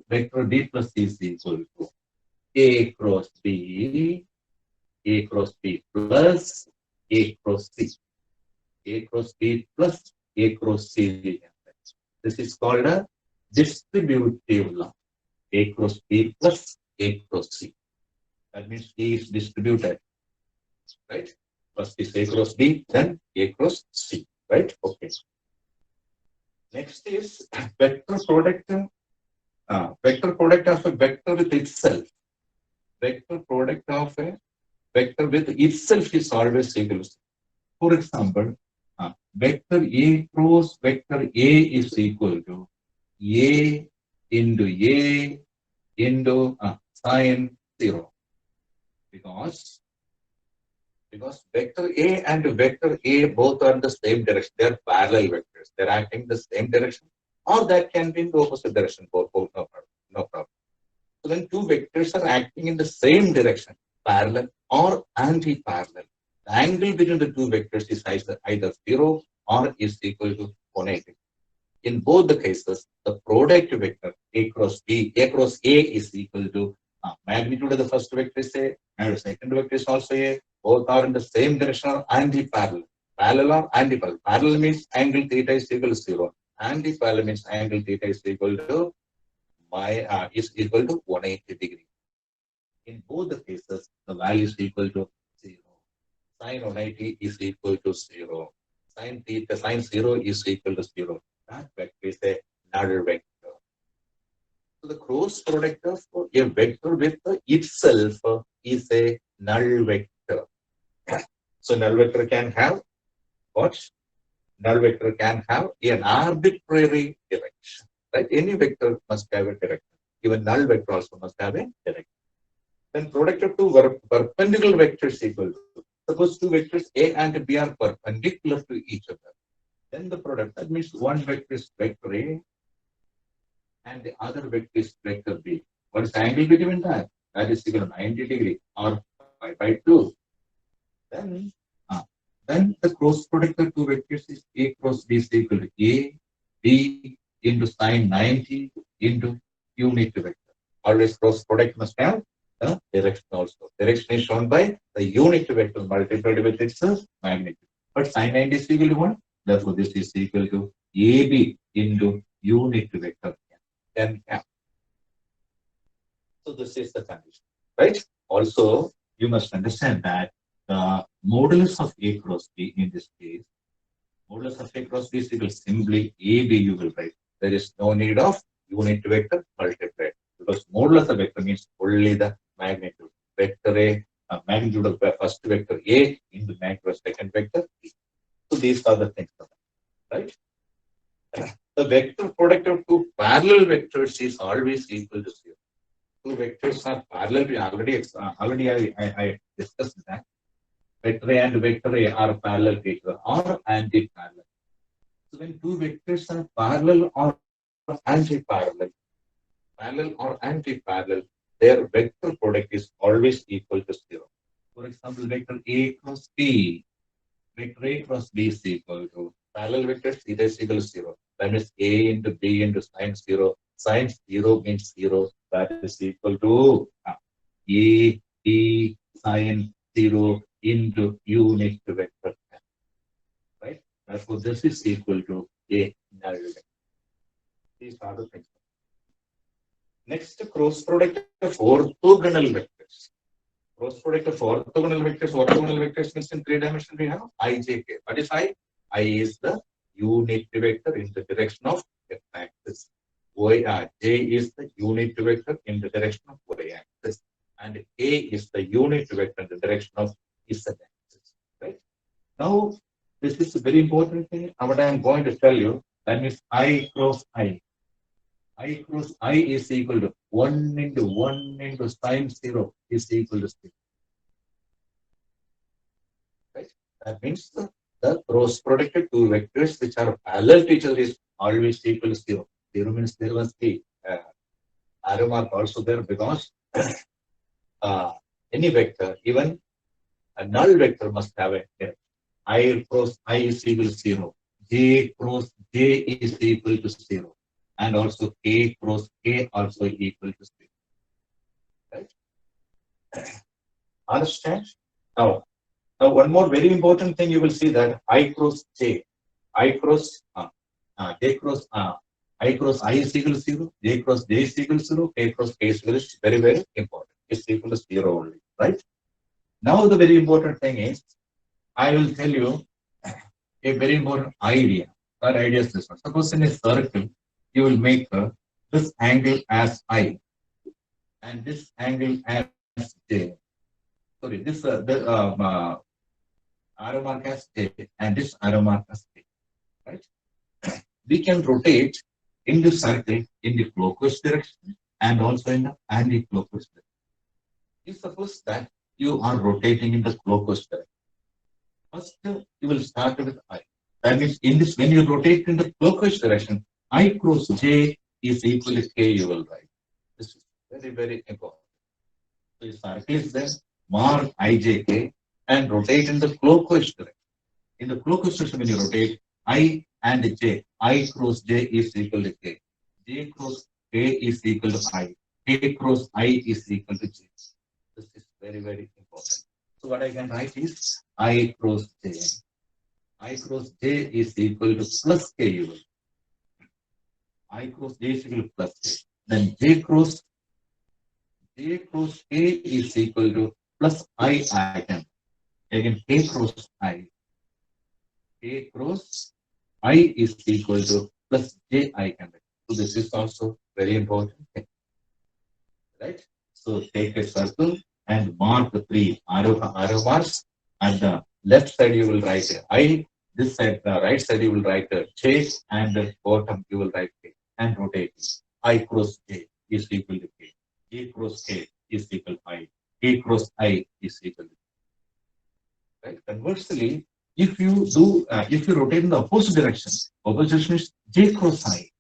vector B plus C is equal to A cross B, A cross B plus A cross C. A cross B plus A cross C. This is called a distributive law. A cross B plus A cross C. That means A is distributed, right? First is A cross B, then A cross C, right? Okay. Next is vector product. Vector product of a vector with itself. Vector product of a vector with itself is always equal to. For example, vector A cross vector A is equal to A into A into sine 0. Because vector A and vector A both are in the same direction. They are parallel vectors. They are acting in the same direction, or that can be in the opposite direction. Both no problem. No problem. So when two vectors are acting in the same direction, parallel or anti-parallel, the angle between the two vectors is either 0 or is equal to 180. In both the cases, the product vector A cross B, A cross A is equal to magnitude of the first vector is A and the second vector is also A. Both are in the same direction or anti-parallel. Parallel or anti-parallel. Parallel means angle theta is equal to 0. Anti-parallel means angle theta is equal to 180 degree. In both the cases, the value is equal to 0. Sine 180 is equal to 0. Sine theta, sine 0 is equal to 0. That vector is a null vector. So the cross product of a vector with itself is a null vector. So null vector can have what? Null vector can have an arbitrary direction. Right? Any vector must have a direction. Even null vector also must have a direction. Then product of two perpendicular vectors equal to. Suppose two vectors A and B are perpendicular to each other. Then the product, that means one vector is vector A and the other vector is vector B. What is the angle between that? That is equal to 90 degree or pi by 2. Then the cross product of two vectors is A cross B is equal to A, B into sine 90 into unit vector. Always cross product must have the direction also. Direction is shown by the unit vector multiplied with its magnitude. But sine 90 is equal to 1. Therefore, this is equal to AB into unit vector. Then so this is the condition, right? Also, you must understand that the modulus of A cross B in this case, modulus of A cross B is equal to simply AB you will write. There is no need of unit vector multiplied because modulus of vector means only the magnitude. Vector A, magnitude of the first vector A into magnitude of second vector B. So these are the things, right? The vector product of two parallel vectors is always equal to 0. Two vectors are parallel. We already I discussed that. Vector A and vector A are parallel to each other or anti-parallel. So when two vectors are parallel or anti-parallel, their vector product is always equal to 0. For example, vector A cross B, vector A cross B is equal to parallel vector theta is equal to 0. That means A into B into sine 0. Sine 0 means 0. That is equal to A, B, sine 0 into unit vector. Right? Therefore, this is equal to A null vector. These are the things. Next, cross product of orthogonal vectors. Cross product of orthogonal vectors. Orthogonal vectors means in 3 dimensions we have I, J, K. What is I? I is the unit vector in the direction of X axis. J is the unit vector in the direction of Y axis. And K is the unit vector in the direction of Z axis. Right? Now, this is a very important thing. What I am going to tell you, that means I cross I. I cross I is equal to 1 into sine 0 is equal to 0. Right? That means the cross product of two vectors which are parallel to each other is always equal to 0. 0 means there must be arrow mark also there because any vector, even a null vector must have a direction. I cross I is equal to 0. J cross J is equal to 0. and also K cross K also equal to 3. Right? Understand? Now, one more very important thing you will see that I cross J, I cross J cross I cross I is equal to 0, J cross J is equal to 0, K cross K is equal to very, very important. It's equal to 0 only, right? Now the very important thing is I will tell you a very important idea. That idea is this one. Suppose in a circle, you will make this angle as I and this angle as J. Sorry, this arrow mark as J and this arrow mark as J. Right? We can rotate in the circle in the clockwise direction and also in the anti-clockwise direction. If suppose that you are rotating in the clockwise direction, first you will start with I. That means in this, when you rotate in the clockwise direction, I cross J is equal to K, you will write. This is very, very important. So your circle is there, mark IJK and rotate in the clockwise direction. In the clockwise direction, when you rotate, I and J, I cross J is equal to K. J cross K is equal to I. K cross I is equal to J. This is very, very important. So what I can write is I cross J. I cross J is equal to plus K. You will. I cross J is equal to plus K. Then J cross K is equal to plus I can. Again, K cross I. K cross I is equal to plus J I can. So this is also very important thing. Right? So take a circle and mark the three arrow marks. At the left side you will write I. This side, the right side you will write J, and the bottom you will write K and rotate it. I cross J is equal to K. K cross K is equal to I. K cross I is equal to K. Right? Conversely, if you rotate in the opposite direction is J cross I.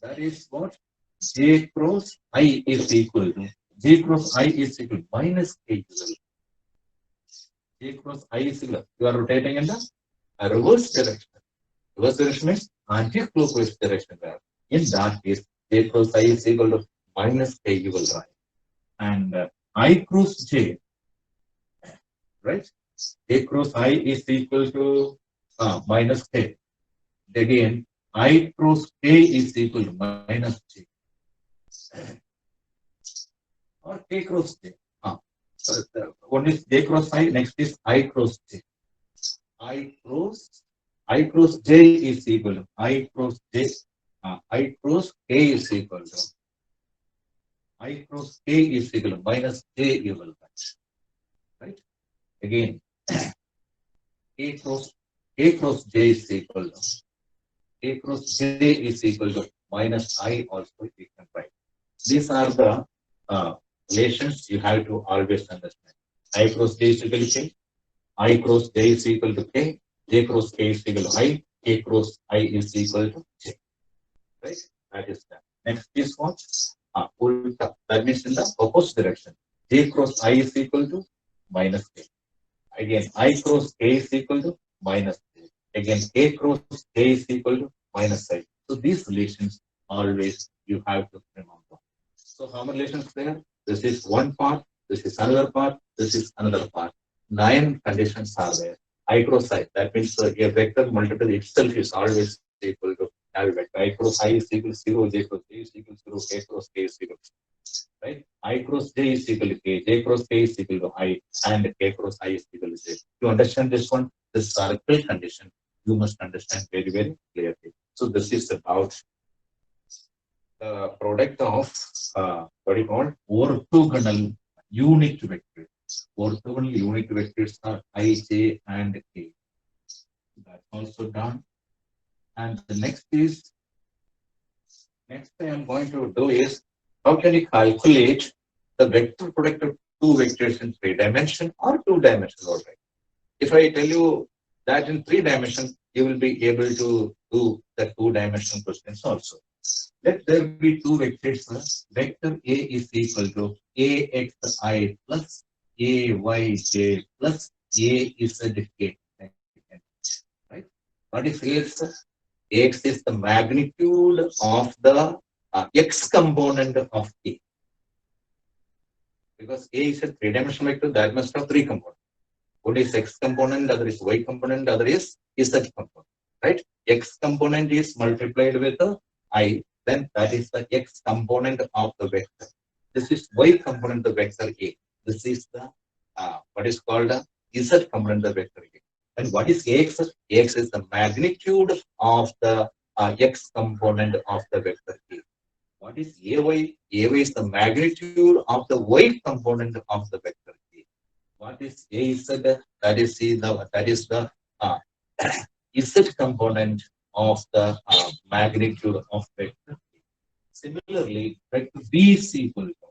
That is what J cross I is equal to J cross I is equal to minus K. J cross I is equal. You are rotating in the reverse direction. Reverse direction means anti-clockwise direction. In that case, J cross I is equal to minus K you will write. And I cross J, right? J cross I is equal to minus K. Again, I cross K is equal to minus J. Or K cross J. So one is J cross I, next is I cross J. I cross J is equal to I cross J. I cross K is equal to I cross K is equal to minus J you will write. Right? Again, K cross J is equal to K cross J is equal to minus I also you can write. These are the relations you have to always understand. I cross J is equal to K. I cross J is equal to K. J cross K is equal to I. K cross I is equal to J. Right? That is that. Next is what? Ulta. That means in the opposite direction. J cross I is equal to minus K. Again, I cross K is equal to minus J. Again, K cross J is equal to minus I. So these relations always you have to remember. So how many relations there? This is one part, this is another part, this is another part. 9 conditions are there. I cross I. That means a vector multiple itself is always equal to have vector. I cross I is equal to 0, J cross J is equal to 0, K cross K is equal to right? I cross J is equal to K, J cross K is equal to I, and K cross I is equal to J. To understand this one, the circle condition, you must understand very, very clearly. So this is about the product of what you call orthogonal unit vectors. Orthogonal unit vectors are I, J, and K. That's also done. And the next I am going to do is how can you calculate the vector product of two vectors in 3 dimensions or 2 dimensions already? If I tell you that in 3 dimensions, you will be able to do the 2 dimensional questions also. Let there be 2 vectors. Vector A is equal to AXI plus AYJ plus AZK. Right? What is AX? X is the magnitude of the X component of A. Because A is a three-dimensional vector, that must have three components. One is X component, other is Y component, other is Z component. Right? X component is multiplied with I, then that is the X component of the vector. This is Y component of vector A. This is the what is called a Z component of vector A. And what is Ax? Ax is the magnitude of the X component of the vector A. What is Ay? Ay is the magnitude of the Y component of the vector A. What is Az? That is the uh, Z component of the magnitude of vector A. Similarly, vector B is equal to